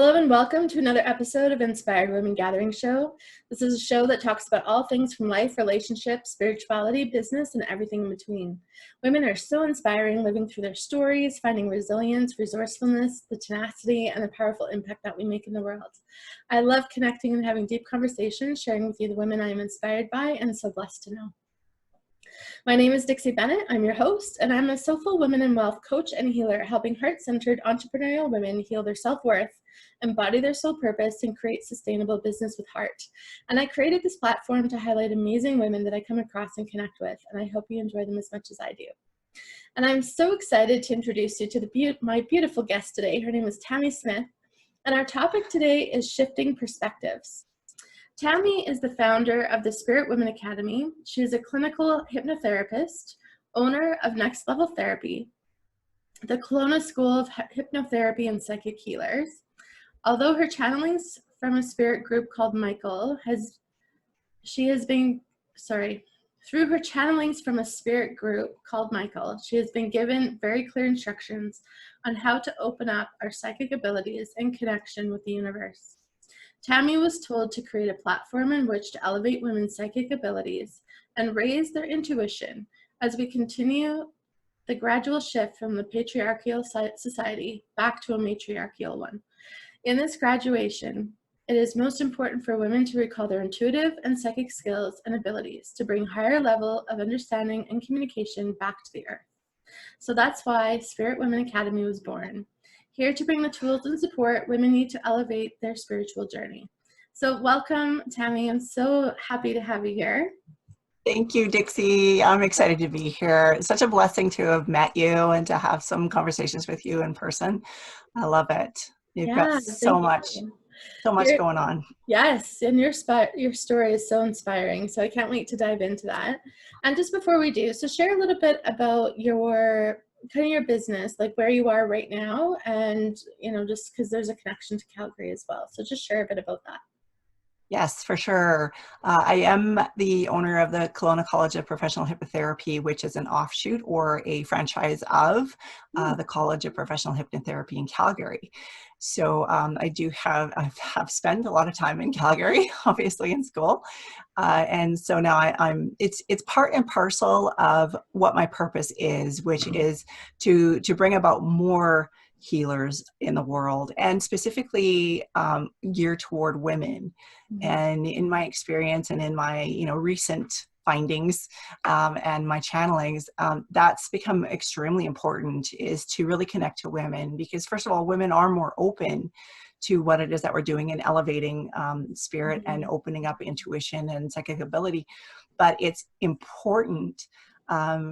Hello and welcome to another episode of Inspired Women Gathering Show. This is a show that talks about all things from life, relationships, spirituality, business, and everything in between. Women are so inspiring, living through their stories, finding resilience, resourcefulness, the tenacity, and the powerful impact that we make in the world. I love connecting and having deep conversations, sharing with you the women I am inspired by and so blessed to know. My name is Dixie Bennett. I'm your host, and I'm a soulful women and wealth coach and healer, helping heart-centered entrepreneurial women heal their self-worth, embody their soul purpose, and create sustainable business with heart. And I created this platform to highlight amazing women that I come across and connect with, and I hope you enjoy them as much as I do. And I'm so excited to introduce you to my beautiful guest today. Her name is Tammy Smith, and our topic today is shifting perspectives. Tammy is the founder of the Spirit Women Academy. She is a clinical hypnotherapist, owner of Next Level Therapy, the Kelowna School of Hypnotherapy and Psychic Healers. Although her channelings from a spirit group called Michael through her channelings from a spirit group called Michael, she has been given very clear instructions on how to open up our psychic abilities in connection with the universe. Tammy was told to create a platform in which to elevate women's psychic abilities and raise their intuition as we continue the gradual shift from the patriarchal society back to a matriarchal one. In this graduation, it is most important for women to recall their intuitive and psychic skills and abilities to bring higher level of understanding and communication back to the earth. So that's why Spirit Women Academy was born. Here to bring the tools and support women need to elevate their spiritual journey. So welcome, Tammy. I'm so happy to have you here. Thank you, Dixie. I'm excited to be here. It's such a blessing to have met you and to have some conversations with you in person. I love it. You've got so much going on. Yes, and your story is so inspiring. So I can't wait to dive into that. And just before we do, so share a little bit about your business, like where you are right now, and just because there's a connection to Calgary as well. So just share a bit about that. Yes, for sure. I am the owner of the Kelowna College of Professional Hypnotherapy, which is an offshoot or a franchise of the College of Professional Hypnotherapy in Calgary. So I have spent a lot of time in Calgary, obviously in school, and so now it's part and parcel of what my purpose is, which is to bring about more healers in the world, and specifically geared toward women. Mm-hmm. And in my experience and in my recent findings and my channelings, that's become extremely important, is to really connect to women, because first of all, women are more open to what it is that we're doing and elevating spirit and opening up intuition and psychic ability. But it's important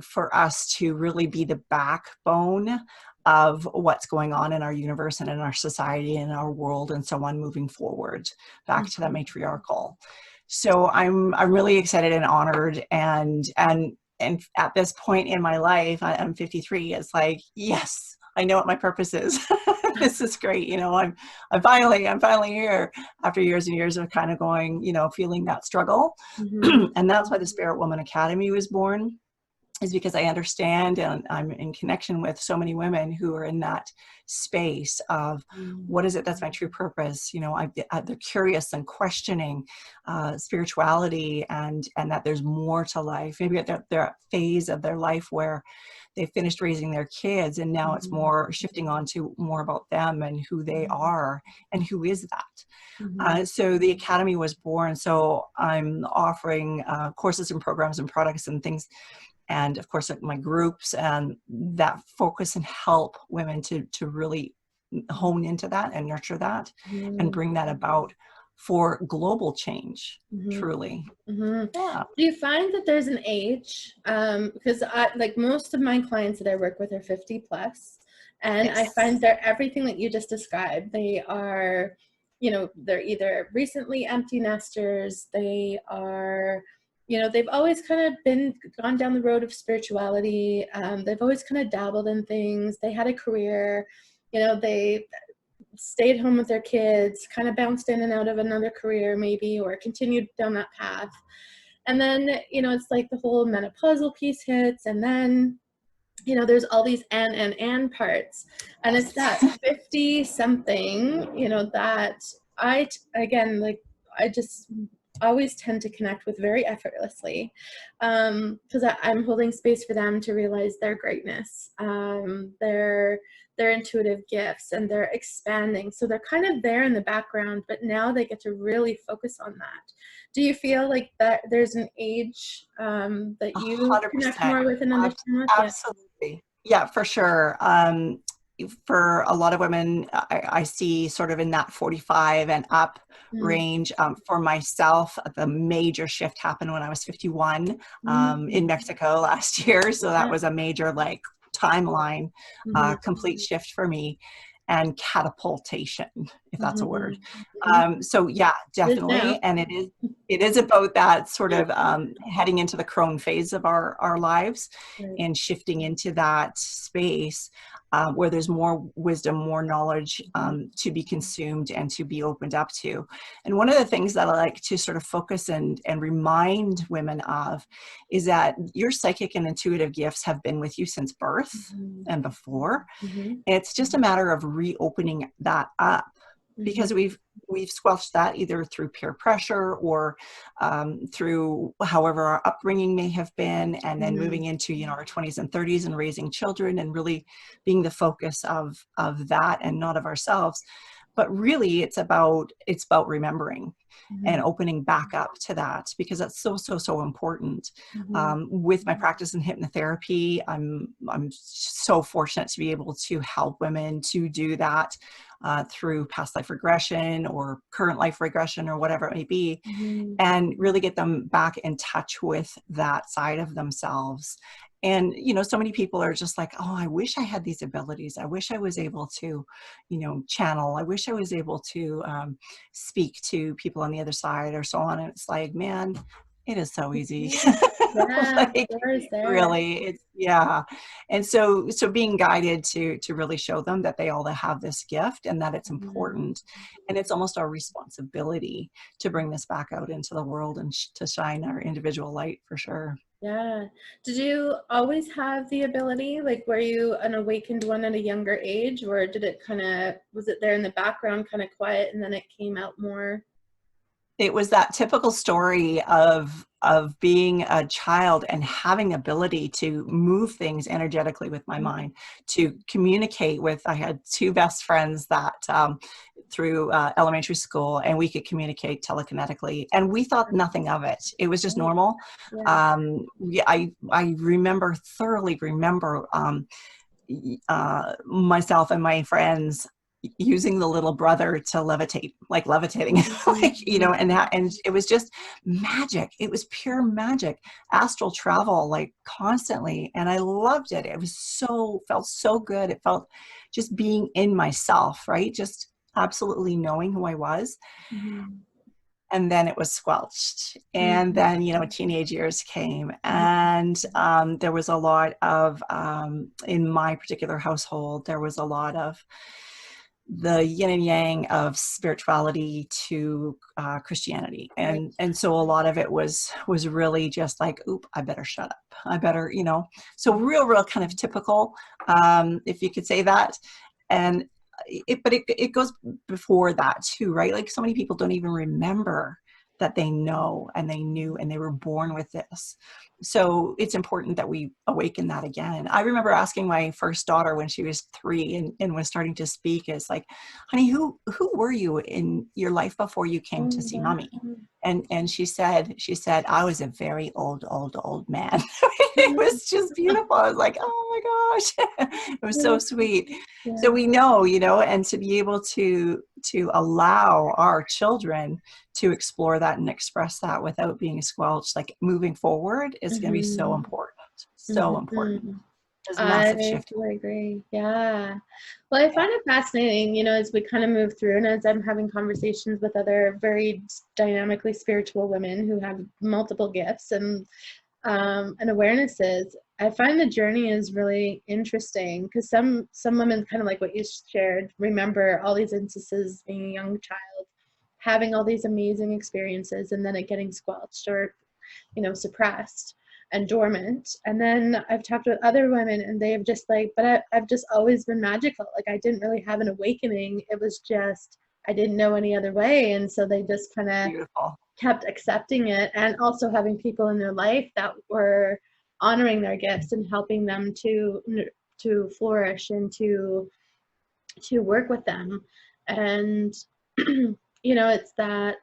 for us to really be the backbone of what's going on in our universe and in our society and our world and so on, moving forward back to that matriarchal. So I'm really excited and honored, and at this point in my life, I'm 53. It's like, yes, I know what my purpose is. This is great. I'm finally here after years and years of kind of going, feeling that struggle. Mm-hmm. And that's why the Spirit Woman Academy was born, is because I understand and I'm in connection with so many women who are in that space of what is it that's my true purpose. They're curious and questioning spirituality and that there's more to life. Maybe they're at a phase of their life where they've finished raising their kids, and now it's more shifting on to more about them and who they are and who is that. So the Academy was born. So I'm offering courses and programs and products and things, and of course my groups, and that focus and help women to really hone into that and nurture that and bring that about for global change, truly. Yeah. Do you find that there's an age? Because most of my clients that I work with are 50 plus, and yes. I find they're everything that you just described. They are, they're either recently empty nesters, they are, they've always kind of gone down the road of spirituality. They've always kind of dabbled in things. They had a career, they stayed home with their kids, kind of bounced in and out of another career maybe, or continued down that path. And then, it's like the whole menopausal piece hits, and then, you know, there's all these and parts, and it's that 50 something, you know, that again, like, I just always tend to connect with very effortlessly, because I'm holding space for them to realize their greatness, their intuitive gifts, and they're expanding. So they're kind of there in the background, but now they get to really focus on that. Do you feel like that there's an age that you connect 100%. more with and understand with? Yeah. Absolutely. Yeah, for sure. For a lot of women, I see sort of in that 45 and up range. For myself, the major shift happened when I was 51 in Mexico last year. So that was a major, like, timeline, complete shift for me, and catapultation, if that's a word. So yeah, definitely. And it is about that sort of heading into the crone phase of our lives, and shifting into that space where there's more wisdom, more knowledge to be consumed and to be opened up to. And one of the things that I like to sort of focus and remind women of is that your psychic and intuitive gifts have been with you since birth and before. It's just a matter of reopening that up, because we've squelched that either through peer pressure or through however our upbringing may have been, and then moving into, you know, our 20s and 30s and raising children and really being the focus of that and not of ourselves. But really it's about remembering and opening back up to that, because that's so important. With my practice in hypnotherapy, I'm so fortunate to be able to help women to do that through past life regression or current life regression or whatever it may be, and really get them back in touch with that side of themselves. And, you know, so many people are just like, oh, I wish I had these abilities. I wish I was able to, you know, channel. I wish I was able to speak to people on the other side or so on. And it's like, man, it is so easy. Like, really, it's, yeah. And so being guided to really show them that they all have this gift and that it's important. And it's almost our responsibility to bring this back out into the world and to shine our individual light, for sure. Yeah. Did you always have the ability? Like, were you an awakened one at a younger age, or did it was it there in the background, kind of quiet, and then it came out more? It was that typical story of being a child and having the ability to move things energetically with my mind, to communicate with. I had two best friends that through elementary school, and we could communicate telekinetically, and we thought nothing of it. It was just normal. Yeah, I thoroughly remember myself and my friends using the little brother to levitate, like levitating, like, you know, and it was just magic. It was pure magic, astral travel, like, constantly. And I loved it. It was felt so good. It felt just being in myself, right? Just absolutely knowing who I was. And then it was squelched. And then, you know, teenage years came, and there was a lot of, in my particular household, there was a lot of the yin and yang of spirituality to Christianity. And so a lot of it was really just like, oop, I better shut up. I better, you know, so real kind of typical, if you could say that. And it goes before that too, right? Like, so many people don't even remember that they know and they knew and they were born with this. So it's important that we awaken that again. I remember asking my first daughter when she was 3 and was starting to speak, is like, honey, who were you in your life before you came to see mommy? And she said, I was a very old man. It was just beautiful. I was like, oh my gosh, it was so sweet. So we know, you know, and to be able to allow our children to explore that and express that without being squelched, like, moving forward, is going to be so important. So important. There's a massive shift. I agree. Yeah. Well, I find it fascinating, you know, as we kind of move through, and as I'm having conversations with other very dynamically spiritual women who have multiple gifts and awarenesses, I find the journey is really interesting, because some women, kind of like what you shared, remember all these instances being a young child, having all these amazing experiences, and then it getting squelched or, you know, suppressed. and dormant. And then I've talked with other women and they've just like, but I've just always been magical. Like I didn't really have an awakening. It was just, I didn't know any other way. And so they just kind of Beautiful. kept accepting it, and also having people in their life that were honoring their gifts and helping them to flourish and to work with them. And you know, it's that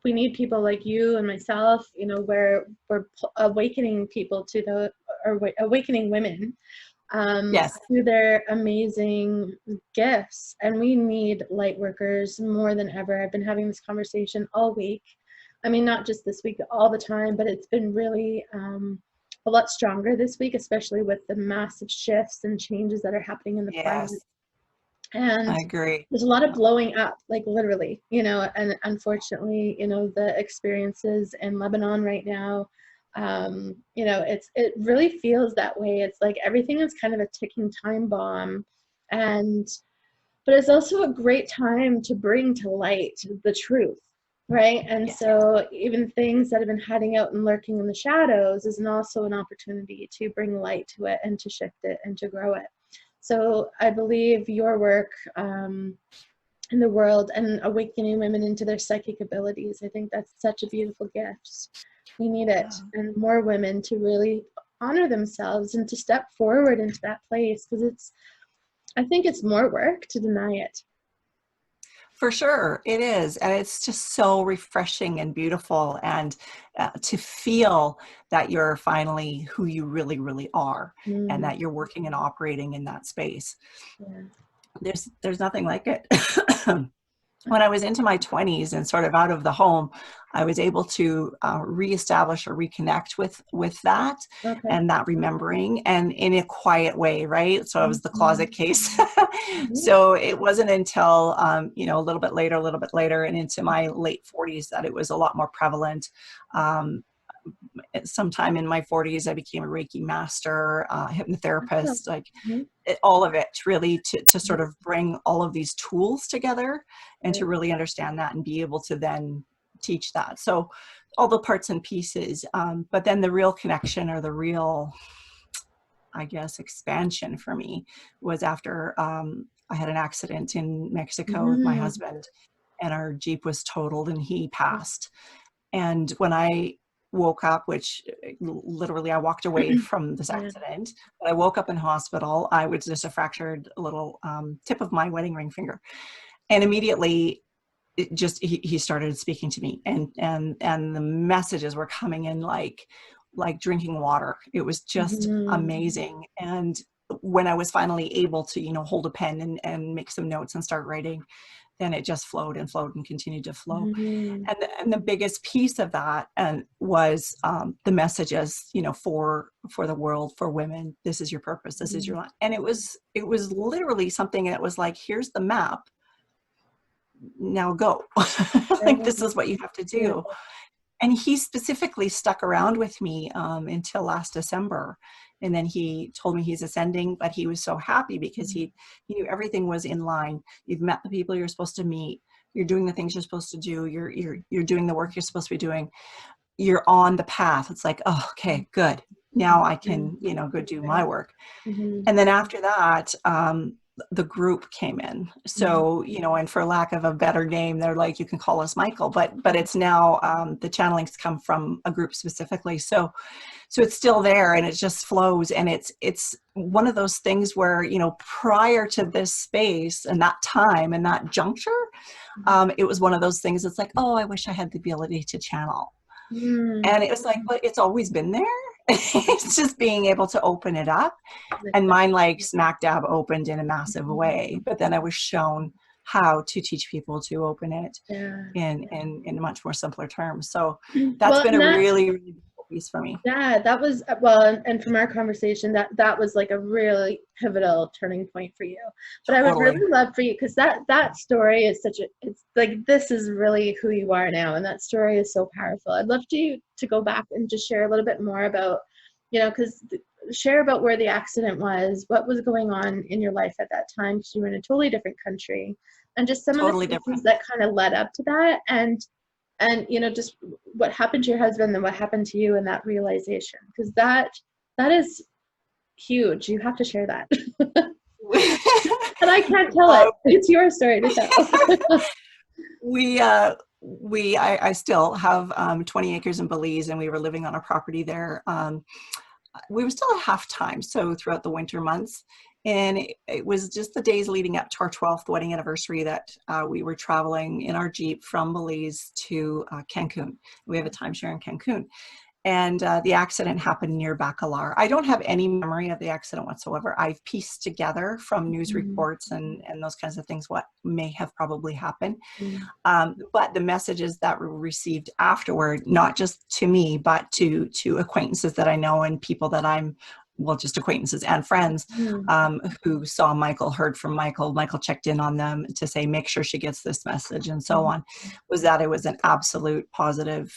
we need people like you and myself, you know, where we're awakening people to the, or awakening women Yes. through their amazing gifts. And we need light workers more than ever. I've been having this conversation all week. I mean, not just this week, all the time, but it's been really a lot stronger this week, especially with the massive shifts and changes that are happening in the planet. Yes. And I agree. there's a lot of blowing up, like literally, you know, and unfortunately, you know, the experiences in Lebanon right now, you know, it really feels that way. It's like everything is kind of a ticking time bomb. And but it's also a great time to bring to light the truth, right? And Yes. so even things that have been hiding out and lurking in the shadows is also an opportunity to bring light to it and to shift it and to grow it. So I believe your work in the world and awakening women into their psychic abilities, I think that's such a beautiful gift. We need it, and more women to really honor themselves and to step forward into that place, because I think it's more work to deny it. For sure, it is. And it's just so refreshing and beautiful, and to feel that you're finally who you really, really are, and that you're working and operating in that space. Yeah. There's nothing like it. When I was into my 20s and sort of out of the home, I was able to reestablish or reconnect with that, Okay. and that remembering, and in a quiet way, right? So I was the closet case. So it wasn't until, you know, a little bit later and into my late 40s that it was a lot more prevalent. Sometime in my 40s, I became a Reiki master, hypnotherapist, like all of it really to sort of bring all of these tools together and to really understand that and be able to then teach that. So all the parts and pieces, but then the real connection, or the real, I guess, expansion for me was after I had an accident in Mexico with my husband, and our Jeep was totaled and he passed. And when I woke up, which literally I walked away from this accident, but I woke up in hospital, I was just a fractured little tip of my wedding ring finger. And immediately it just, he started speaking to me, and the messages were coming in like drinking water. It was just amazing. And when I was finally able to, you know, hold a pen and make some notes and start writing, then it just flowed and flowed and continued to flow. And the biggest piece of that was the messages, you know, for the world, for women. This is your purpose. This is your life. And it was literally something that was like, here's the map. Now go. Like, this is what you have to do. And he specifically stuck around with me until last December. And then he told me he's ascending, but he was so happy because he knew everything was in line. You've met the people you're supposed to meet. You're doing the things you're supposed to do. You're doing the work you're supposed to be doing. You're on the path. It's like, oh, okay, good. Now I can, you know, go do my work. And then after that, the group came in. So, you know, and for lack of a better name, they're like, you can call us Michael, but it's now, the channelings come from a group specifically. So it's still there, and it just flows. And it's one of those things where, you know, prior to this space and that time and that juncture, it was one of those things. It's like, oh, I wish I had the ability to channel. And it was like, but it's always been there. It's just being able to open it up. And mine, like, smack dab opened in a massive way. But then I was shown how to teach people to open it in much more simpler terms. So that's been a really, really beautiful piece for me. Yeah, that was, well, and from our conversation, that was like a really pivotal turning point for you. But I would really love for you, because that story is it's like, this is really who you are now, and that story is so powerful. I'd love to go back and just share a little bit more about, you know, because share about where the accident was, what was going on in your life at that time, because you were in a totally different country, and just some of the things that kind of led up to that. And and, you know, just what happened to your husband and what happened to you and that realization, because that is huge. You have to share that. And I can't tell it. It's your story to tell. I still have 20 acres in Belize, and we were living on a property there. We were still at half time, so throughout the winter months. And it was just the days leading up to our 12th wedding anniversary that we were traveling in our Jeep from Belize to Cancun. We have a timeshare in Cancun. And the accident happened near Bacalar. I don't have any memory of the accident whatsoever. I've pieced together from news reports and those kinds of things what may have probably happened. But the messages that were received afterward, not just to me, but to acquaintances that I know and people that I'm, well, just acquaintances and friends who saw Michael, heard from Michael. Michael checked in on them to say, make sure she gets this message and so on, was that it was an absolute positive.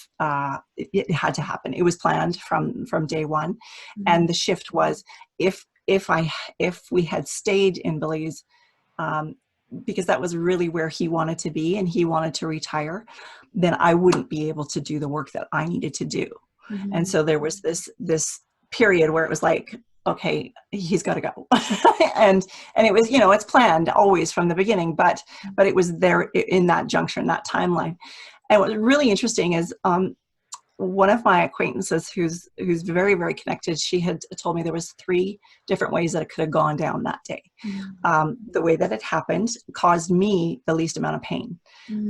It had to happen. It was planned from day one. And the shift was if we had stayed in Belize, because that was really where he wanted to be and he wanted to retire, then I wouldn't be able to do the work that I needed to do. And so there was this period where it was like, okay, he's got to go. and it was, you know, it's planned always from the beginning, but it was there in that juncture, in that timeline. And what was really interesting is one of my acquaintances who's very, very connected, she had told me there was 3 different ways that it could have gone down that day. The way that it happened caused me the least amount of pain,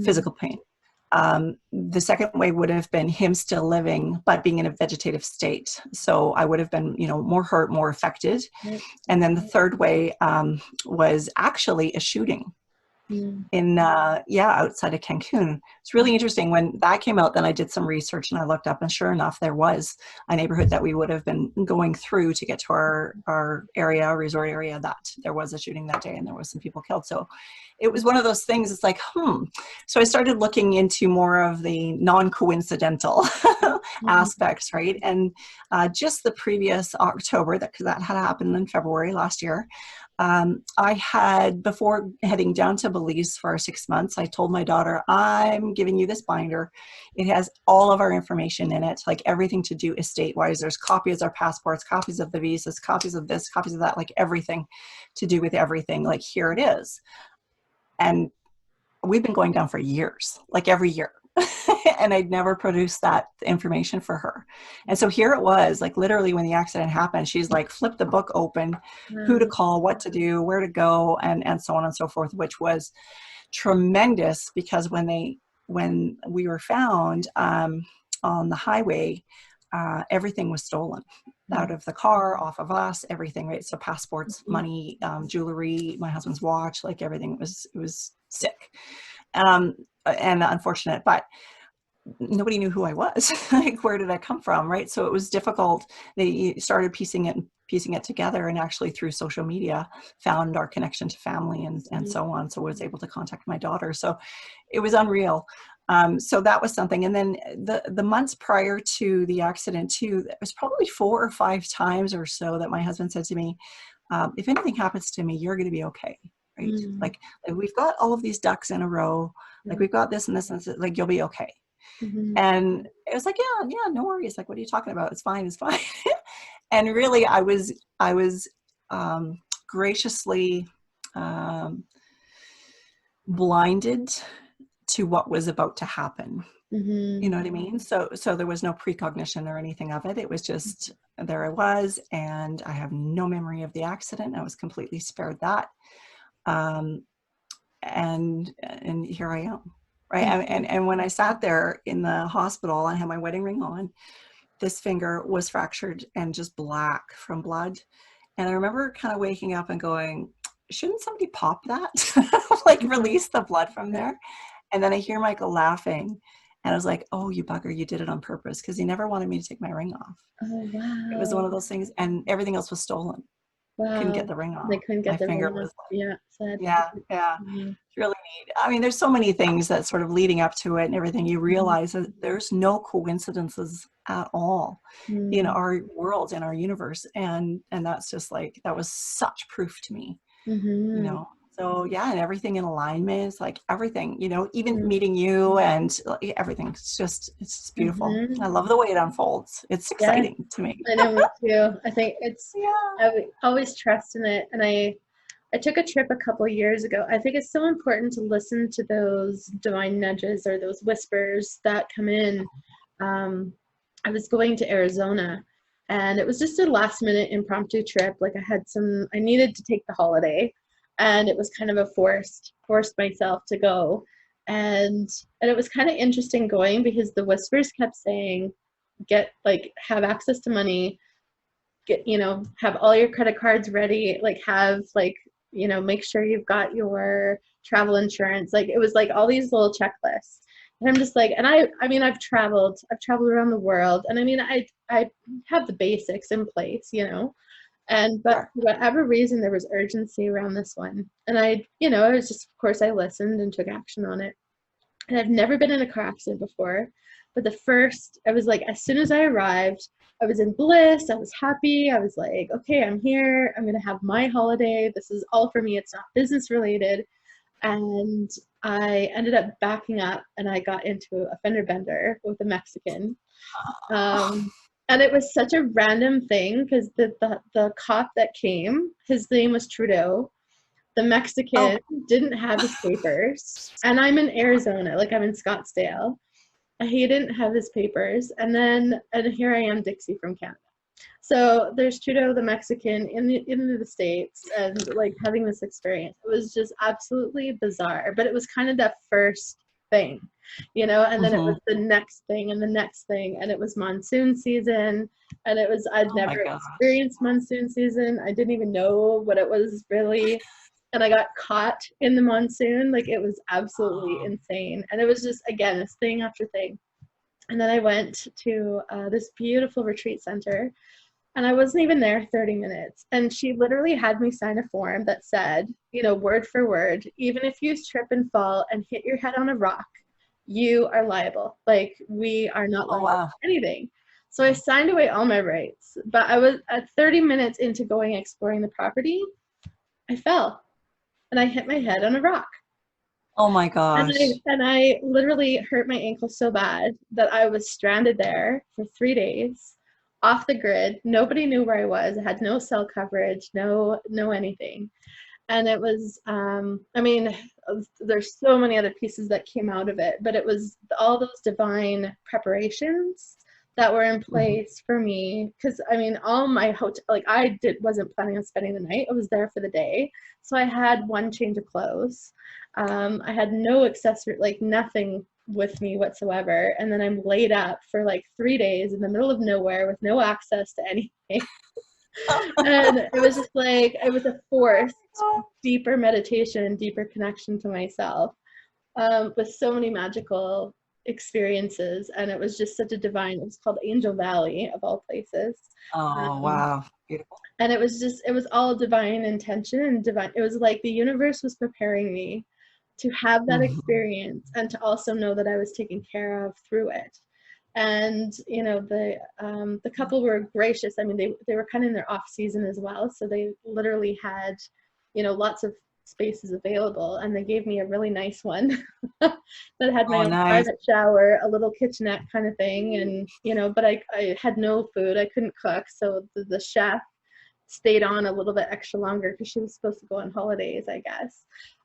physical pain. The second way would have been him still living, but being in a vegetative state. So I would have been, you know, more hurt, more affected. And then the third way was actually a shooting in, outside of Cancun. It's really interesting. When that came out, then I did some research and I looked up, and sure enough, there was a neighborhood that we would have been going through to get to our area, resort area, that there was a shooting that day and there was some people killed. So it was one of those things. It's like, So I started looking into more of the non-coincidental aspects, right? And just the previous October, that had happened in February last year, I had, before heading down to Belize for 6 months, I told my daughter, I'm giving you this binder. It has all of our information in it, like everything to do estate-wise. There's copies of our passports, copies of the visas, copies of this, copies of that, like everything to do with everything. Like, here it is. And we've been going down for years, like every year. And I'd never produced that information for her. And so here it was, like literally when the accident happened, she's like, flipped the book open, who to call, what to do, where to go, and so on and so forth, which was tremendous, because when we were found on the highway, everything was stolen out of the car, off of us, everything, right? So passports, money, jewelry, my husband's watch, like everything was sick. And unfortunate, but nobody knew who I was. Like, where did I come from, right? So it was difficult. They started piecing it together, and actually through social media found our connection to family and so on. So I was able to contact my daughter. So it was unreal. So that was something. And then the months prior to the accident too, it was probably 4 or 5 times or so that my husband said to me, if anything happens to me, you're going to be okay. Right? Like we've got all of these ducks in a row. Like we've got this and this and this, like you'll be okay. And it was like, yeah, no worries. Like, what are you talking about? It's fine. And really, I was graciously blinded to what was about to happen. You know what I mean? So there was no precognition or anything of it. It was just, there I was, and I have no memory of the accident. I was completely spared that. And here I am. Right. And when I sat there in the hospital, I had my wedding ring on, this finger was fractured and just black from blood. And I remember kind of waking up and going, shouldn't somebody pop that? Like release the blood from there. And then I hear Michael laughing. And I was like, oh, you bugger, you did it on purpose, because he never wanted me to take my ring off. Oh, wow. It was one of those things. And everything else was stolen. Wow. Couldn't get the ring off. They couldn't get the finger ring was off. Yeah, sad. Yeah. It's really neat. I mean, there's so many things that sort of leading up to it and everything. You realize that there's no coincidences at all in our world, in our universe. And that's just like, that was such proof to me, you know? So yeah, and everything in alignment, like everything, you know, even Mm-hmm. meeting you and like, everything. It's just beautiful. I love the way it unfolds. It's Yeah, exciting to me. I know, me too. I think it's, Yeah. I always trust in it. And I took a trip a couple of years ago. I think it's so important to listen to those divine nudges or those whispers that come in. Um, I was going to Arizona, and it was just a last minute impromptu trip. Like I needed to take the holiday, and it was kind of a forced myself to go. And it was kind of interesting going because the whispers kept saying, have access to money, have all your credit cards ready, make sure you've got your travel insurance. Like it was like all these little checklists. And I'm just like, and I mean, I've traveled around the world, and I mean, I have the basics in place, but Sure. for whatever reason, there was urgency around this one. And it was just, of course, I listened and took action on it. And I've never been in a car accident before. But I was like, as soon as I arrived, I was in bliss. I was happy. I was like, okay, I'm here. I'm going to have my holiday. This is all for me. It's not business related. And I ended up backing up, and I got into a fender bender with a Mexican. Um, and it was such a random thing because the cop that came, his name was Trudeau. The Oh, Mexican didn't have his papers, and I'm in Arizona, like I'm in Scottsdale. He didn't have his papers, and here I am, Dixie from Canada. So there's Trudeau, the Mexican, in the States, and like having this experience. It was just absolutely bizarre, but it was kind of that first thing, and then it hmm. was the next thing and the next thing, and it was monsoon season, and I'd Oh my never gosh. experienced monsoon season. I didn't even know what it was really, and I got caught in the monsoon. Like it was absolutely Oh, insane, and it was just again this thing after thing. And then I went to this beautiful retreat center, and I wasn't even there 30 minutes. And she literally had me sign a form that said, word for word, even if you trip and fall and hit your head on a rock, you are liable. Like, we are not oh liable wow. for anything. So I signed away all my rights. But I was at 30 minutes into going exploring the property, I fell and I hit my head on a rock. Oh my And I gosh. and I literally hurt my ankle so bad that I was stranded there for 3 days, off the grid. Nobody knew where I was. I had no cell coverage, no anything. And it was, I mean, there's so many other pieces that came out of it, but it was all those divine preparations that were in Mhm. place for me. Because I mean, all my hotel, like wasn't planning on spending the night. I was there for the day, so I had one change of clothes. I had no accessory, like nothing with me whatsoever, and then I'm laid up for like 3 days in the middle of nowhere with no access to anything. And it was just like it was a forced deeper meditation, deeper connection to myself, with so many magical experiences. And it was just such a divine, it was called Angel Valley of all places. Oh um, wow. Beautiful. and it was all divine intention and divine. It was like the universe was preparing me to have that Mhm. experience and to also know that I was taken care of through it. And the couple were gracious. I mean, they were kind of in their off season as well, so they literally had lots of spaces available, and they gave me a really nice one that had my Oh own nice. private shower, a little kitchenette kind of thing. And but I had no food, I couldn't cook, so the chef stayed on a little bit extra longer because she was supposed to go on holidays, I guess.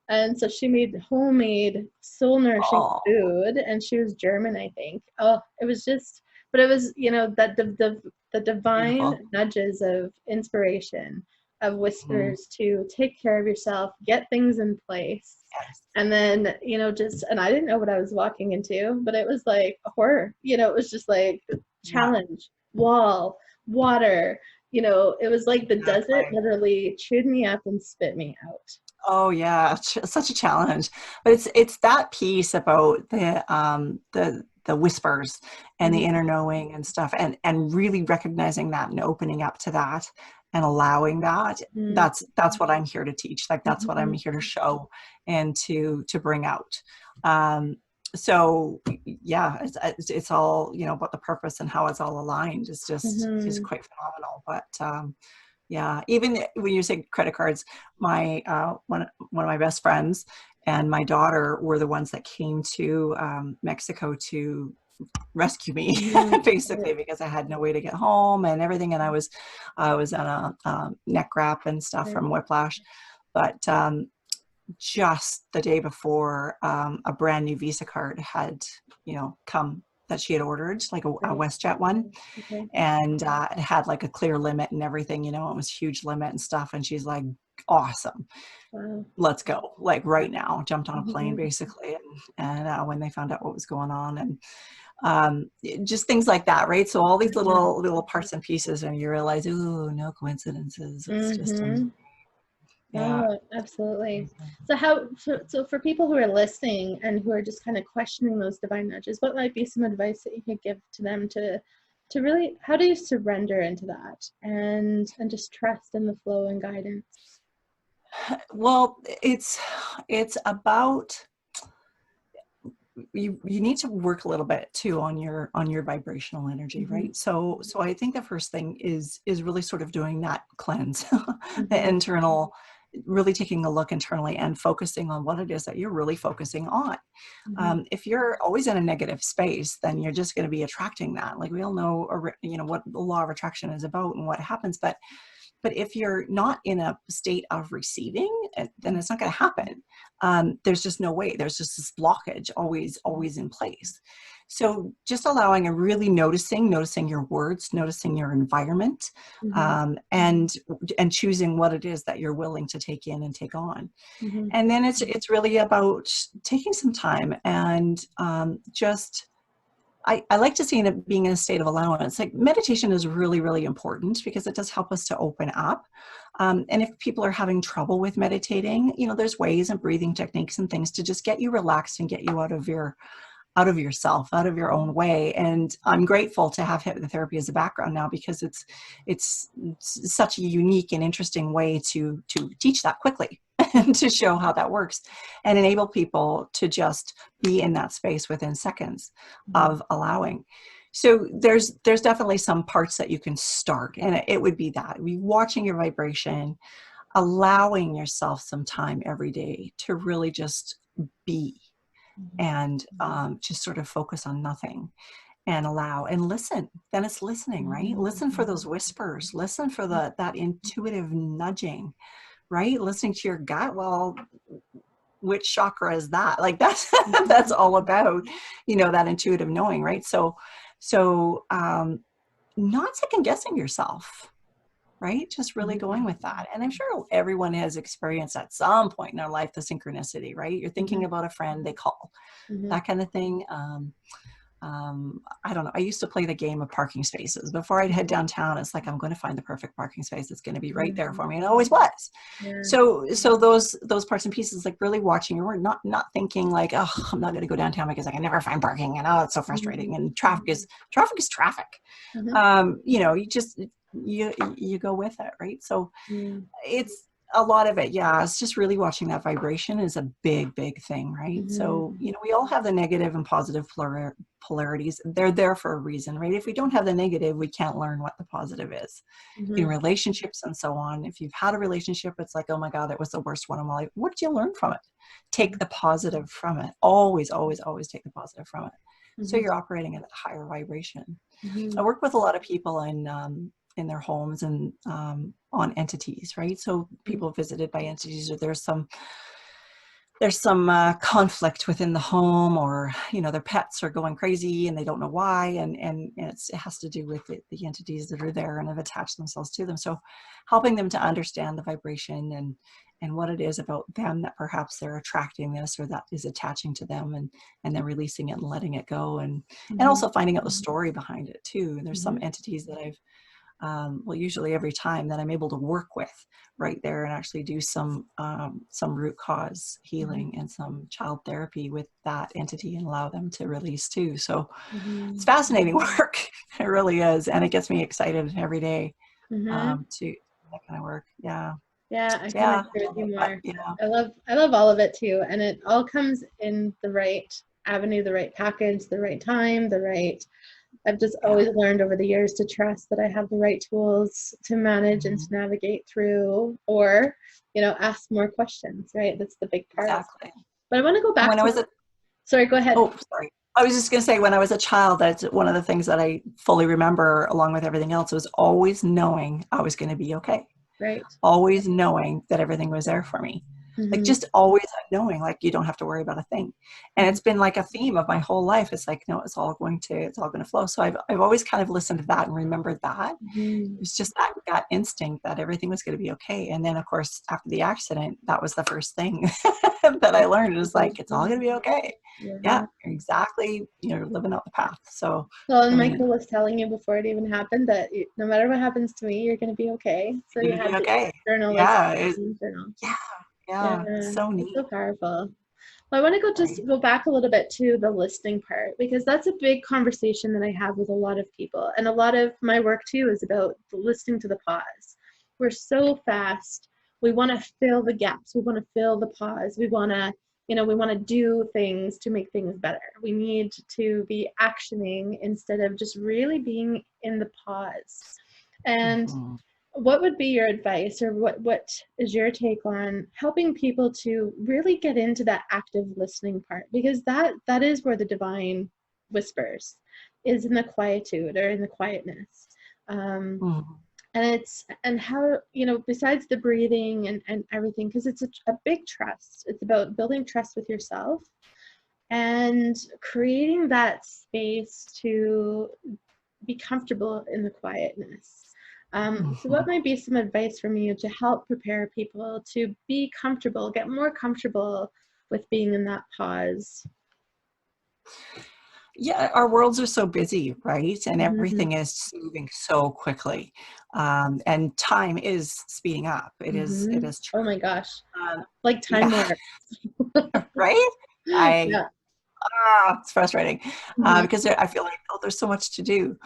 And so she made homemade, soul nourishing Oh, food, and she was German, I think. Oh, it was just, but it was, that the divine beautiful. nudges of inspiration, of Mhm. whispers to take care of yourself, get things in place. Yes. And then, and I didn't know what I was walking into, but it was like a horror. It was just like Yeah, challenge, wall, water. It was like the desert exactly. literally chewed me up and spit me out. Oh yeah, such a challenge. But it's that piece about the whispers and the Mhm. inner knowing and stuff, and really recognizing that and opening up to that and allowing that. Mhm. That's what I'm here to teach. Like that's what I'm Mhm. here to show and to bring out. Um, so yeah, it's all about the purpose and how it's all aligned. It's just Mhm. quite phenomenal. But Yeah. Even when you say credit cards, my one of my best friends and my daughter were the ones that came to Mexico to rescue me, basically, because I had no way to get home and everything, and I was on a neck wrap and stuff from whiplash. But just the day before, a brand new Visa card had, come that she had ordered, like a WestJet one. Okay. And it had like a clear limit and everything, it was huge limit and stuff. And she's like, awesome, Wow. let's go, like right now. Jumped on a plane basically. And when they found out what was going on, and just things like that, right? So all these little parts and pieces, and you realize, ooh, no coincidences. It's just yeah. Oh, absolutely. So for people who are listening and who are just kind of questioning those divine nudges, what might be some advice that you could give to them to really, how do you surrender into that and just trust in the flow and guidance? Well, it's about, you need to work a little bit too on your vibrational energy, right? So I think the first thing is really sort of doing that cleanse, the internal, really taking a look internally and focusing on what it is that you're really focusing on. If you're always in a negative space, then you're just going to be attracting that. Like we all know, what the law of attraction is about and what happens, but if you're not in a state of receiving, then it's not going to happen. There's just no way. There's just this blockage always in place. So just allowing and really noticing your words, noticing your environment, and choosing what it is that you're willing to take in and take on. And then it's really about taking some time and just, I like to see it being in a state of allowance. Like meditation is really, really important because it does help us to open up. And if people are having trouble with meditating, there's ways and breathing techniques and things to just get you relaxed and get you out of yourself, out of your own way. And I'm grateful to have hypnotherapy as a background now, because it's such a unique and interesting way to teach that quickly and to show how that works and enable people to just be in that space within seconds of allowing. So there's definitely some parts that you can start, and it would be watching your vibration, allowing yourself some time every day to really just be, and just sort of focus on nothing and allow and listen. Then it's listening, right? Listen for those whispers, listen for that intuitive nudging, right? Listening to your gut. Well, which chakra is that? Like that's that's all about, that intuitive knowing, right? So not second guessing yourself, right? Just really going with that. And I'm sure everyone has experienced at some point in their life the synchronicity, right? You're thinking about a friend, they call, that kind of thing. I don't know. I used to play the game of parking spaces. Before I'd head downtown, it's like, I'm going to find the perfect parking space that's going to be right there for me. And it always was. Yeah. So those parts and pieces, like really watching your word, not thinking like, oh, I'm not going to go downtown because I can never find parking, and oh, it's so frustrating. And traffic is traffic. You just, you go with it, right? So it's a lot of it. Yeah. It's just really watching that vibration is a big thing, right? So, we all have the negative and positive polarities. They're there for a reason, right? If we don't have the negative, we can't learn what the positive is. In relationships and so on. If you've had a relationship, it's like, oh my God, that was the worst one of my life. What did you learn from it? Take the positive from it. Always take the positive from it. So you're operating at a higher vibration. I work with a lot of people in their homes and on entities, right? So people visited by entities, or there's some conflict within the home, or their pets are going crazy and they don't know why, and it has to do with the entities that are there and have attached themselves to them. So helping them to understand the vibration and what it is about them that perhaps they're attracting this, or that is attaching to them, and then releasing it and letting it go, and also finding out the story behind it too. There's some entities that I've usually every time that I'm able to work with right there and actually do some root cause healing and some child therapy with that entity and allow them to release too. So it's fascinating work. It really is. And it gets me excited every day to do that kind of work. Yeah. Yeah, I can agree with you more. Yeah. I love all of it too. And it all comes in the right avenue, the right package, the right time, the right I've just Yeah. always learned over the years to trust that I have the right tools to manage and to Mhm. navigate through, or, ask more questions, right? That's the big part. Exactly. But I want to go back When I to, was a sorry, go ahead. Oh, sorry. I was just going to say, when I was a child, that's one of the things that I fully remember, along with everything else, was always knowing I was going to be okay. Right. Always knowing that everything was there for me. Like, Mm-hmm. just always knowing, like, you don't have to worry about a thing. And it's been like a theme of my whole life. It's like, no, it's all going to flow. So I've always kind of listened to that and remembered that. Mm-hmm. It was just that gut instinct that everything was going to be okay. And then, of course, after the accident, that was the first thing that I learned. It was like, it's all going to be okay. Yeah. Yeah, exactly. You're living out the path. So Well, and for me, Michael was telling you before it even happened that no matter what happens to me, you're going to be okay. So you're you going to had be the okay. external as Yeah. well as the internal. Yeah. Yeah, Yeah. So it's neat. so powerful. Well, I want to Right. go back a little bit to the listening part, because that's a big conversation that I have with a lot of people. And a lot of my work too is about listening to the pause. We're so fast. We want to fill the gaps. We want to fill the pause. We want to do things to make things better. We need to be actioning instead of just really being in the pause. And Mhm. what would be your advice, or what is your take on helping people to really get into that active listening part? Because that is where the divine whispers, is in the quietude or in the quietness. Mhm. And how, besides the breathing and everything, because it's a big trust. It's about building trust with yourself and creating that space to be comfortable in the quietness. So what Mhm. might be some advice from you to help prepare people to be comfortable, get more comfortable with being in that pause? Yeah, our worlds are so busy, right? And Mm-hmm. everything is moving so quickly. And time is speeding up. It Mm-hmm. is true. Oh my gosh, Um, like time yeah, warp. right? I Yeah. It's frustrating Mm-hmm. because I feel like, oh, there's so much to do.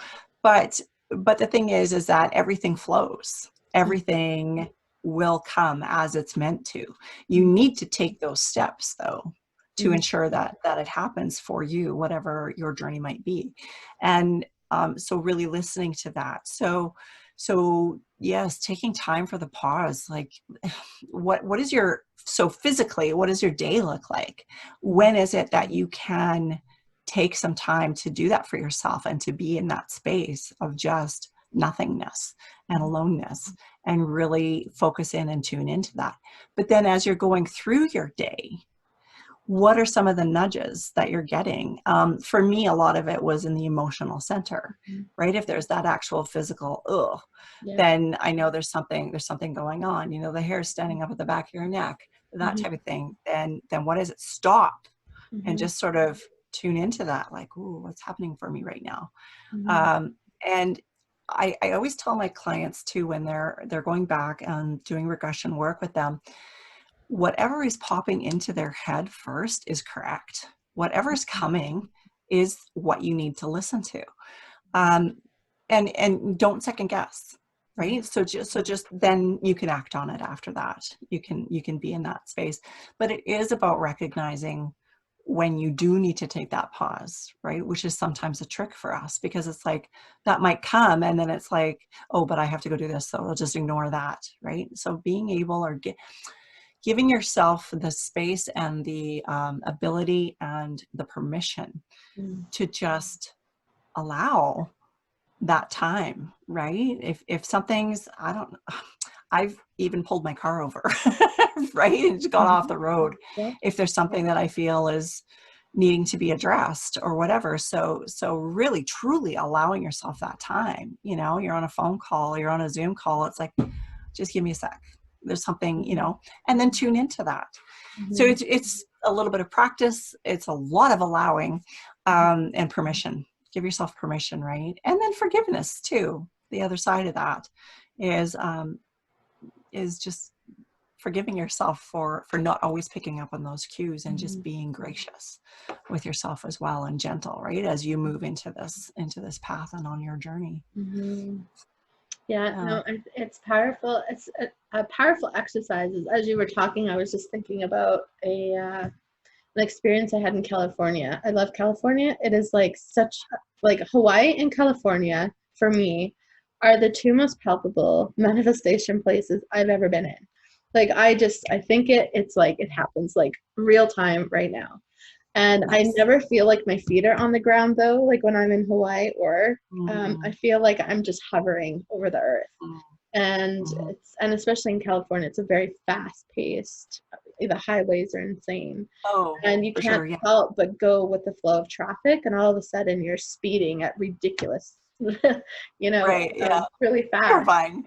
But the thing is that everything flows. Everything will come as it's meant to. You need to take those steps, though, to Mm-hmm. ensure that it happens for you, whatever your journey might be. And so really listening to that. So yes, taking time for the pause. Like, what is your, so physically, what does your day look like? When is it that you can take some time to do that for yourself and to be in that space of just nothingness and aloneness, and really focus in and tune into that? But then as you're going through your day, what are some of the nudges that you're getting? For me, a lot of it was in the emotional center, right? If there's that actual physical, Yeah. then I know there's something going on. The hair standing up at the back of your neck, that Mm-hmm. type of thing. Then what is it? Stop and Mm-hmm. just sort of tune into that, like, ooh, what's happening for me right now? Mm-hmm. And I always tell my clients too, when they're going back and doing regression work with them, whatever is popping into their head first is correct. Whatever is coming is what you need to listen to. Um, and don't second guess, right? So just then you can act on it after that. You can be in that space. But it is about recognizing when you do need to take that pause, right? Which is sometimes a trick for us, because it's like that might come and then it's like, oh, but I have to go do this, so I'll just ignore that, right? So being able, or giving yourself the space and the ability and the permission to just allow that time, right? If something's, I don't, I've even pulled my car over, right? And just gone off the road. Yeah. If there's something that I feel is needing to be addressed or whatever. So really truly allowing yourself that time. You're on a phone call, you're on a Zoom call. It's like, just give me a sec. There's something, and then tune into that. So Mm-hmm. it's a little bit of practice. It's a lot of allowing, and permission. Give yourself permission, right? And then forgiveness too. The other side of that is just forgiving yourself for not always picking up on those cues, and just being gracious with yourself as well, and gentle, right, as you move into this path and on your journey. Mm-hmm. Yeah, Yeah. no, it's powerful. It's a powerful exercise. As you were talking, I was just thinking about an experience I had in California. I love California. It is like like Hawaii and California for me are the two most palpable manifestation places I've ever been in. Like I think it's like it happens like real time right now. And I Nice. never feel like my feet are on the ground though, like when I'm in Hawaii, or I feel like I'm just hovering over the earth. And and especially in California, it's a very fast paced, the highways are insane. Oh, And you for can't sure. Yeah. help but go with the flow of traffic, and all of a sudden you're speeding at ridiculous, Right. Yeah. really fast. Terrifying.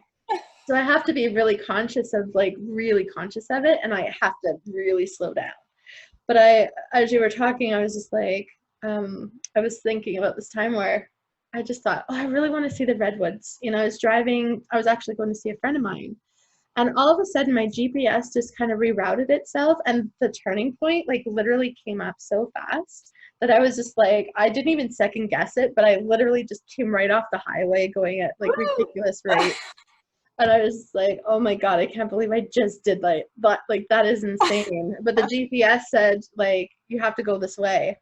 So I have to be really conscious of it, and I have to really slow down. But as you were talking, I was just like, I was thinking about this time where I just thought, oh, I really want to see the redwoods. I was actually going to see a friend of mine, and all of a sudden my GPS just kind of rerouted itself, and the turning point like literally came up so fast that I was just like, I didn't even second guess it, but I literally just came right off the highway going at like ridiculous rate. And I was like, oh my God, I can't believe I just did like that is insane. But the GPS said like you have to go this way.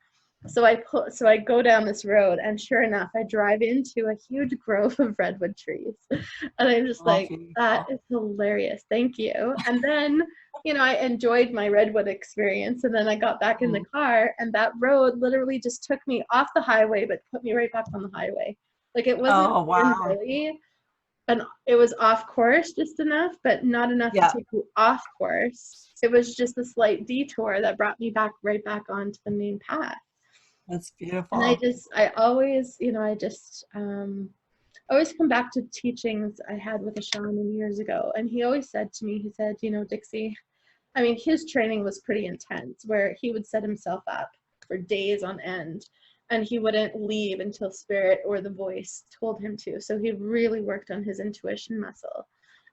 So I go down this road, and sure enough, I drive into a huge grove of redwood trees. And I'm just Oh, like, that beautiful. is hilarious. Thank you. And then, I enjoyed my redwood experience, and then I got back in the car, and that road literally just took me off the highway but put me right back on the highway. Like it wasn't Oh, even wow. really, and it was off course just enough, but not enough to Yeah, take you off course. It was just a slight detour that brought me right back onto the main path. that's And beautiful. I always, always come back to teachings I had with a shaman years ago. And he always said to me, he said, Dixie, I mean, his training was pretty intense, where he would set himself up for days on end, and he wouldn't leave until spirit or the voice told him to. So he really worked on his intuition muscle.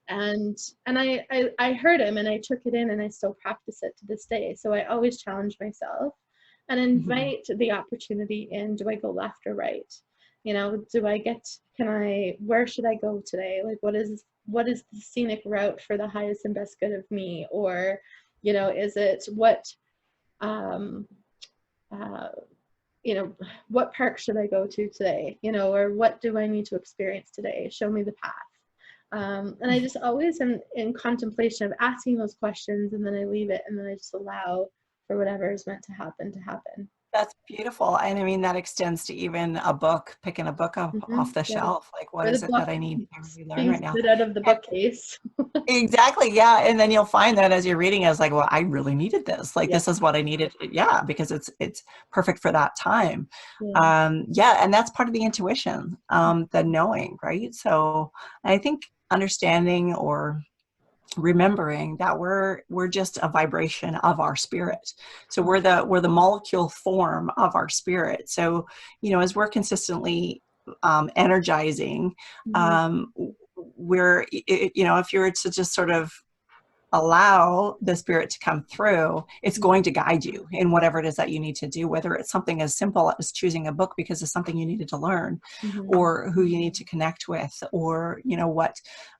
And I heard him, and I took it in, and I still practice it to this day. So I always challenge myself and Mhm. invite the opportunity in. Do I go left or right? Where should I go today? Like, what is the scenic route for the highest and best good of me? Or, is it um, uh, what park should I go to today? Or what do I need to experience today? Show me the path. And I just always am in contemplation of asking those questions, and then I leave it, and then I just allow for whatever is meant to happen to happen. That's beautiful. And I mean, that extends to even a book, picking a book up off the Yeah. shelf. Like, what Or the is it that book I need to really learn being right now? spit out of the And bookcase. exactly. Yeah. And then you'll find that as you're reading, I was like, well, I really needed this. Like, Yeah. this is what I needed. Yeah. Because it's perfect for that time. Yeah. Yeah. And that's part of the intuition, the knowing, right? So I think understanding or remembering that we're just a vibration of our spirit. So we're the molecule form of our spirit. So as we're consistently energizing, Mhm. um, if you were to just sort of allow the spirit to come through, it's going to guide you in whatever it is that you need to do, whether it's something as simple as choosing a book because it's something you needed to learn, Mhm. or who you need to connect with, or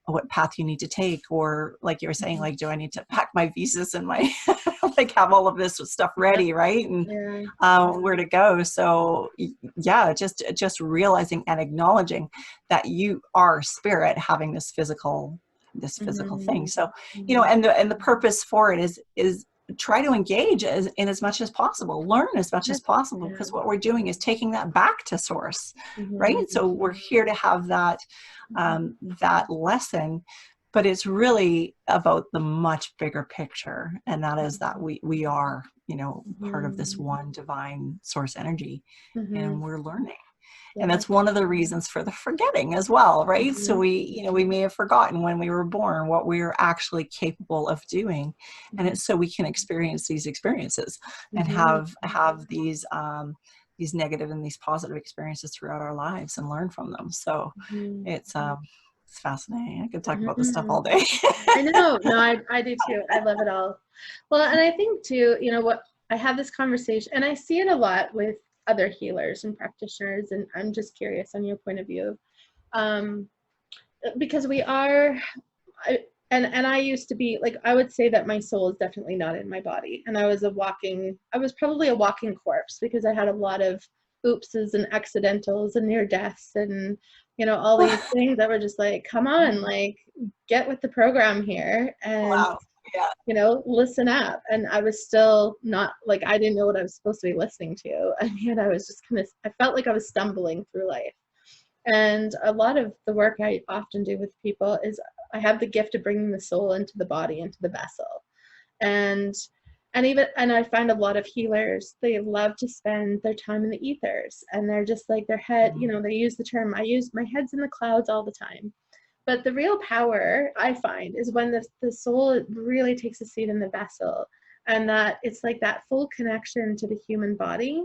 what path you need to take, or like you were saying, Mhm. like, do I need to pack my visas and my like have all of this stuff ready, right? And Yeah. where to go. So yeah, just realizing and acknowledging that you are spirit having this physical thing. Mhm. So, Mhm. and the purpose for it is try to engage in as much as possible, learn as much Yeah. as possible, Yeah. because what we're doing is taking that back to source, right? Mhm. So we're here to have that lesson, but it's really about the much bigger picture, and that is that we are, part of this Mhm. one divine source energy, and Mhm. we're learning. And Yeah. that's one of the reasons for the forgetting as well, right? So Mhm. we may have forgotten when we were born what we were actually capable of doing. And Mhm. it's so we can experience these experiences and Mhm. have these negative and these positive experiences throughout our lives and learn from them. So Mhm. it's fascinating. I could talk about this stuff Mhm. all day. I know. No, I do too. I love it all. Well, and I think too, what I have this conversation, and I see it a lot with other healers and practitioners, and I'm just curious on your point of view. Um, because we are, I, and I used to be like, I would say that my soul is definitely not in my body. And I was probably a walking corpse, because I had a lot of oopses and accidentals and near deaths and, all these things that were just like, come on, like, get with the program here and, Wow. Yeah. listen up. And I was still not, like, I didn't know what I was supposed to be listening to. And yet I was just I felt like I was stumbling through life. And a lot of the work I often do with people is I have the gift of bringing the soul into the body, into the vessel. And I find a lot of healers, they love to spend their time in the ethers, and they're just like their head, they use the term, my head's in the clouds all the time. But the real power I find is when the soul really takes a seat in the vessel, and that it's like that full connection to the human body,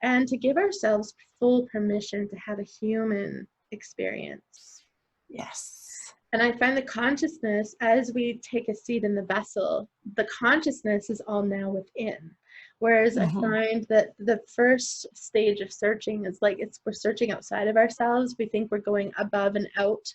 and to give ourselves full permission to have a human experience. Yes. And I find the consciousness, as we take a seat in the vessel, the consciousness is all now within. Whereas I find that the first stage of searching is like, we're searching outside of ourselves. We think we're going above and out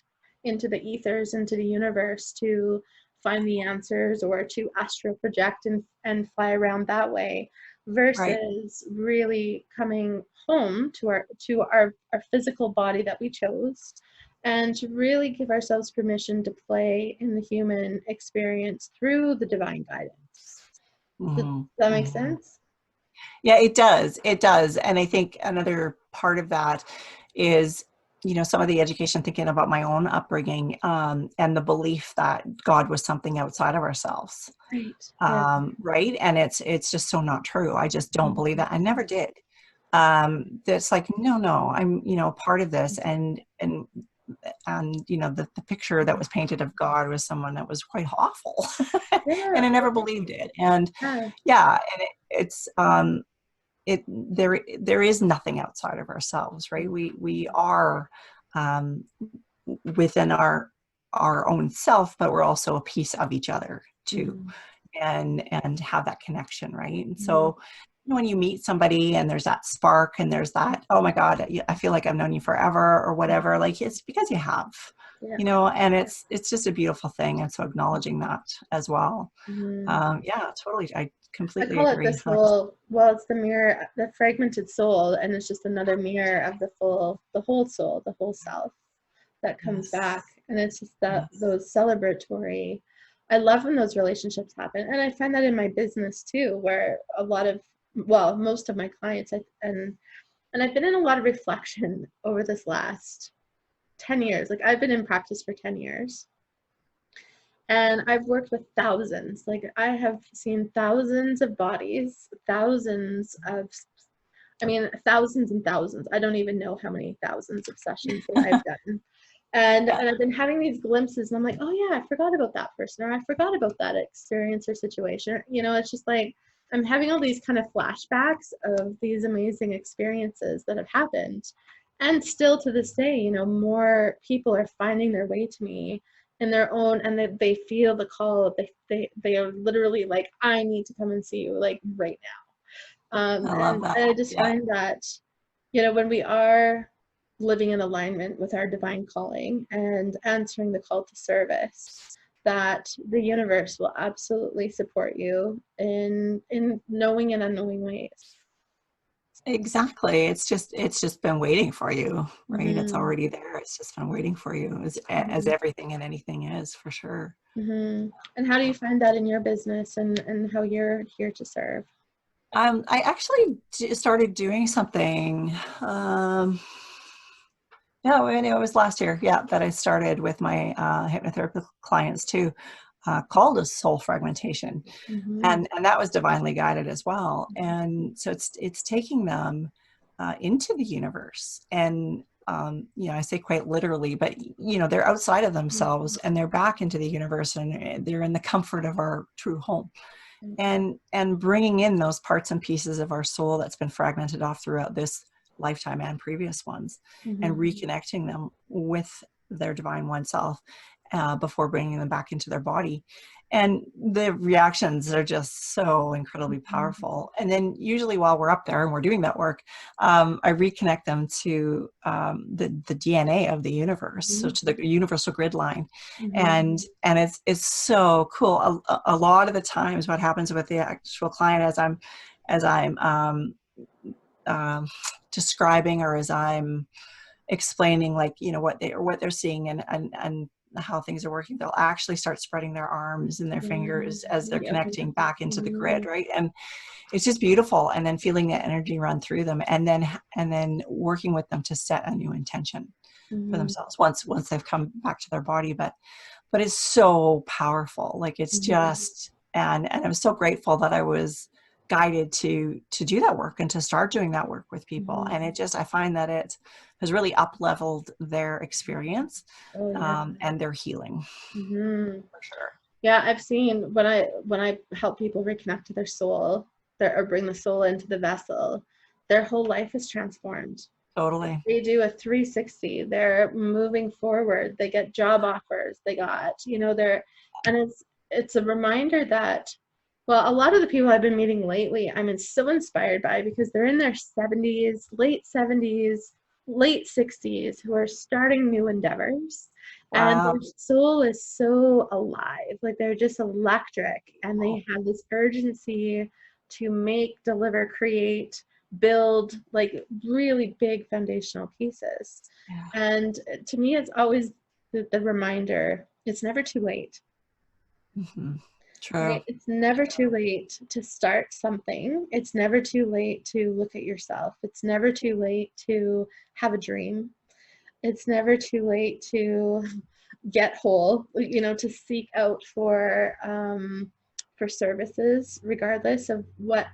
into the ethers, into the universe, to find the answers, or to astral project and fly around that way, versus really coming home to our physical body that we chose, and to really give ourselves permission to play in the human experience through the divine guidance. Does that make sense? Yeah, it does. It does. And I think another part of that is, some of the education, thinking about my own upbringing, and the belief that God was something outside of ourselves. Right. Right. And it's just so not true. I just don't believe that. I never did. That's like, no, I'm, part of this. And the picture that was painted of God was someone that was quite awful. And I never believed it. And and there is nothing outside of ourselves, right? We are within our own self, but we're also a piece of each other too, and have that connection, right? And so when you meet somebody and there's that spark and there's that, oh my God, I feel like I've known you forever or whatever, like it's because you have, and it's just a beautiful thing. And so acknowledging that as well. Yeah, totally. I completely call agree. it it's the mirror, the fragmented soul, and it's just another mirror of the whole soul, the whole self that comes back. And it's just those celebratory, I love when those relationships happen. And I find that in my business too, where most of my clients, and I've been in a lot of reflection over this last 10 years. Like, I've been in practice for 10 years. And I've worked with thousands. Like, I have seen thousands of bodies, thousands and thousands. I don't even know how many thousands of sessions that I've done. And I've been having these glimpses, and I'm like, oh yeah, I forgot about that person, or I forgot about that experience or situation. It's just like, I'm having all these kind of flashbacks of these amazing experiences that have happened. And still to this day, more people are finding their way to me in their own, and they feel the call. They are literally like, I need to come and see you, like, right now. I love that. And I just find that, when we are living in alignment with our divine calling and answering the call to service, that the universe will absolutely support you in knowing and unknowing ways. Exactly. It's just been waiting for you, right? It's already there. It's just been waiting for you, as everything and anything is, for sure. And how do you find that in your business, and how you're here to serve? I actually started doing something. No, it was last year, that I started with my hypnotherapy clients too, called a soul fragmentation, and that was divinely guided as well. And so it's taking them into the universe, and I say quite literally, but they're outside of themselves and they're back into the universe, and they're in the comfort of our true home. And bringing in those parts and pieces of our soul that's been fragmented off throughout this lifetime and previous ones, and reconnecting them with their divine one self, before bringing them back into their body. And the reactions are just so incredibly powerful. And then usually while we're up there and we're doing that work, I reconnect them to the DNA of the universe, so to the universal grid line. And it's so cool. A lot of the times what happens with the actual client as I'm describing, or as I'm explaining, like, you know, what they're seeing and how things are working, they'll actually start spreading their arms and their fingers as they're connecting back into the grid, right? And it's just beautiful. And then feeling that energy run through them, and then working with them to set a new intention for themselves once they've come back to their body. But it's so powerful. Like, it's just, and I'm so grateful that I was guided to do that work and to start doing that work with people. And it just, I find that it has really up-leveled their experience and their healing. For sure. Yeah, I've seen when I help people reconnect to their soul, or bring the soul into the vessel, their whole life is transformed. Totally. They do a 360. They're moving forward. They get job offers. They got, and it's a reminder that, well, a lot of the people I've been meeting lately, I'm so inspired by, because they're in their 70s, late 70s, late 60s, who are starting new endeavors. Wow. And their soul is so alive. Like, they're just electric, and they have this urgency to make, deliver, create, build, like, really big foundational pieces. Yeah. And to me, it's always the reminder, it's never too late. True. Right? It's never too late to start something. It's never too late to look at yourself. It's never too late to have a dream. It's never too late to get whole, to seek out for services, regardless of what,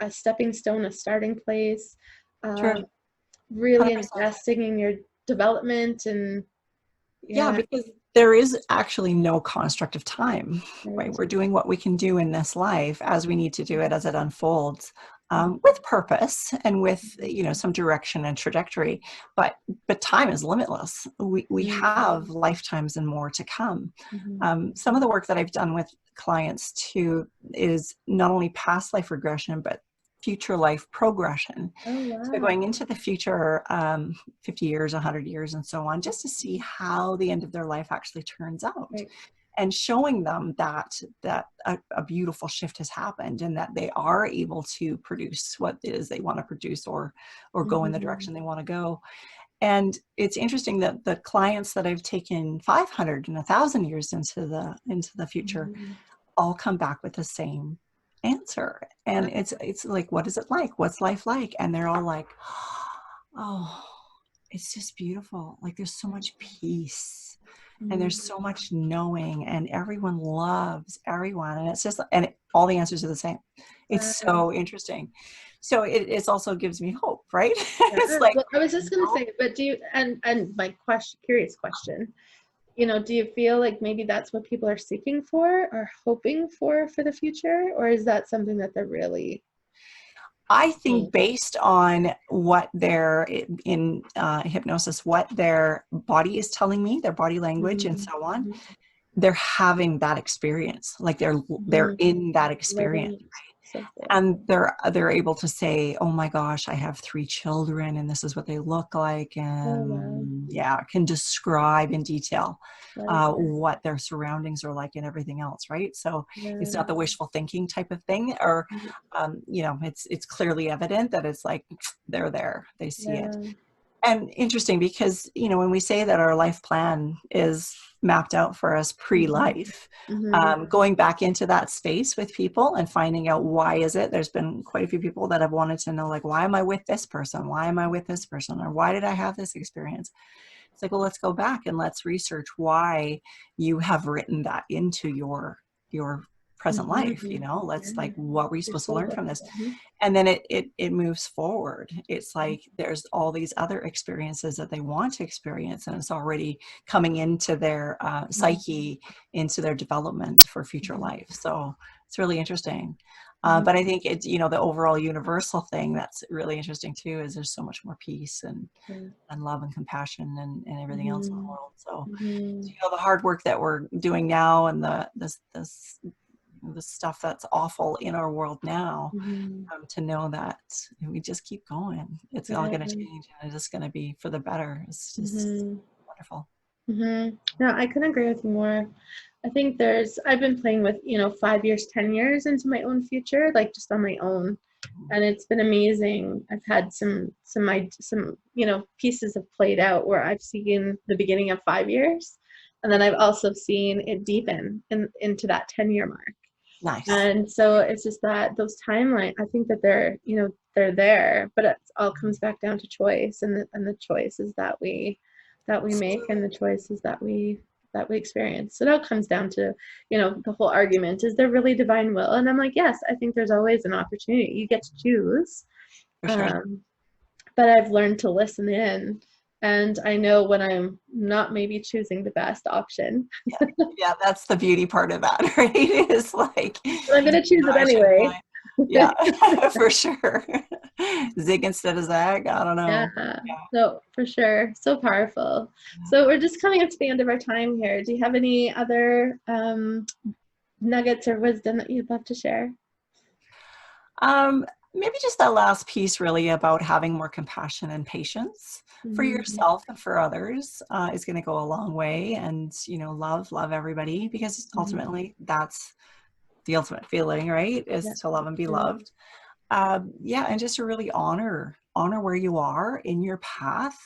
a stepping stone, a starting place, really 100%. investing in your development. And yeah, because there is actually no construct of time, right? We're doing what we can do in this life as we need to do it, as it unfolds, with purpose and with, some direction and trajectory. But time is limitless. We have lifetimes and more to come. Some of the work that I've done with clients too is not only past life regression, but future life progression. So going into the future, 50 years, 100 years, and so on, just to see how the end of their life actually turns out. And showing them that a beautiful shift has happened, and that they are able to produce what it is they want to produce, or go in the direction they want to go. And it's interesting that the clients that I've taken 500 and 1,000 years into the future all come back with the same answer. And it's like, what is it like? What's life like? And they're all like, oh, it's just beautiful. Like, there's so much peace, and there's so much knowing, and everyone loves everyone. And it's just, all the answers are the same. It's so interesting. So it also gives me hope, right? It's like, well, I was just going to say, but do you, and my curious question, do you feel like maybe that's what people are seeking for or hoping for the future? Or is that something that they're really? I think based on what they're in hypnosis, what their body is telling me, their body language and so on, they're having that experience. Like, they're in that experience. And they're able to say, oh my gosh, I have 3 children and this is what they look like. And can describe in detail what their surroundings are like and everything else. Right. So it's not the wishful thinking type of thing, or, it's clearly evident that it's like, they're there, they see it. And interesting, because, when we say that our life plan is mapped out for us pre-life, going back into that space with people and finding out why is it, there's been quite a few people that have wanted to know, like, why am I with this person? Why am I with this person? Or why did I have this experience? It's like, well, let's go back and let's research why you have written that into your present life, you Mhm. know, let's Yeah. like, what were you Your supposed to soul learn book. from this? Mhm. And then it moves forward. It's like there's all these other experiences that they want to experience, and it's already coming into their Mhm. psyche, into their development for future Mhm. life. So it's really interesting. Mhm. But I think it's, you know, the overall universal thing that's really interesting too is there's so much more peace and love and compassion and everything else in the Mhm. world. So, Mhm. you know, the hard work that we're doing now and the stuff that's awful in our world now, Mhm. to know that we just keep going. It's all Yeah. going to change and it's just going to be for the better. It's just Mhm. wonderful. Mhm. No, I couldn't agree with you more. I think I've been playing with, 5 years, 10 years into my own future, like just on my own. And it's been amazing. I've had some pieces have played out where I've seen the beginning of 5 years. And then I've also seen it deepen into that 10-year mark. Nice. And so it's just that those timeline, I think that they're there, but it all comes back down to choice and the choices that we make and the choices that we experience. So that comes down to, the whole argument, is there really divine will? And I'm like, yes, I think there's always an opportunity. You get to choose. For sure. Um, but I've learned to listen in, and I know when I'm not maybe choosing the best option. Yeah. Yeah. That's the beauty part of that, right? It's like, But I'm gonna you choose know, it I should anyway. find, yeah, for sure. Zig instead of zag. I don't Yeah, know. Yeah. no, for sure. So powerful. So we're just coming up to the end of our time here. Do you have any other nuggets or wisdom that you'd love to share? Um, Maybe just that last piece really about having more compassion and patience for Mm-hmm. yourself and for others is going to go a long way. And, you know, love everybody, because Mm-hmm. ultimately that's the ultimate feeling, right? Is Yeah, to love and be true. loved. Yeah. And just to really honor where you are in your path,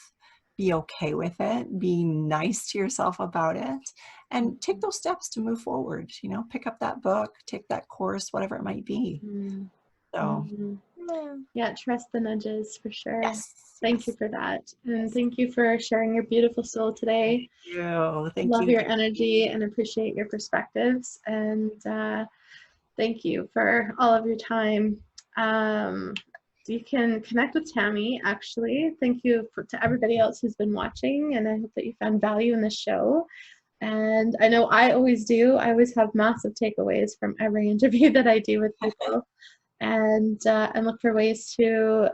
be okay with it, be nice to yourself about it, and take those steps to move forward. You know, pick up that book, take that course, whatever it might be. Mm-hmm. So, Mm-hmm. Yeah, trust the nudges for sure. yes, Thank you yes, for that. And yes. thank you for sharing your beautiful soul Thank today. you. Thank Love you, your Jackie. energy and appreciate your perspectives. And thank you for all of your time. Um, you can connect with Tammy, actually. Thank you to everybody else who's been watching, and I hope that you found value in this show. And I know I always do. I always have massive takeaways from every interview that I do with people, and look for ways to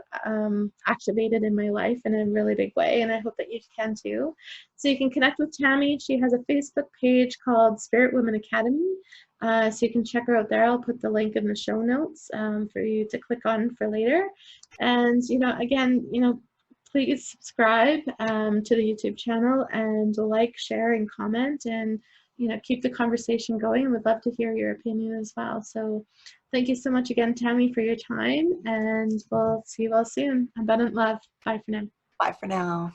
activate it in my life in a really big way. And I hope that you can too. So you can connect with Tammy. She has a Facebook page called Spirit Women Academy. So you can check her out there. I'll put the link in the show notes for you to click on for later. And, again, please subscribe to the YouTube channel and like, share, and comment, and, keep the conversation going. We'd love to hear your opinion as well. So thank you so much again, Tammy, for your time, and we'll see you all soon. Abundant love. Bye for now. Bye for now.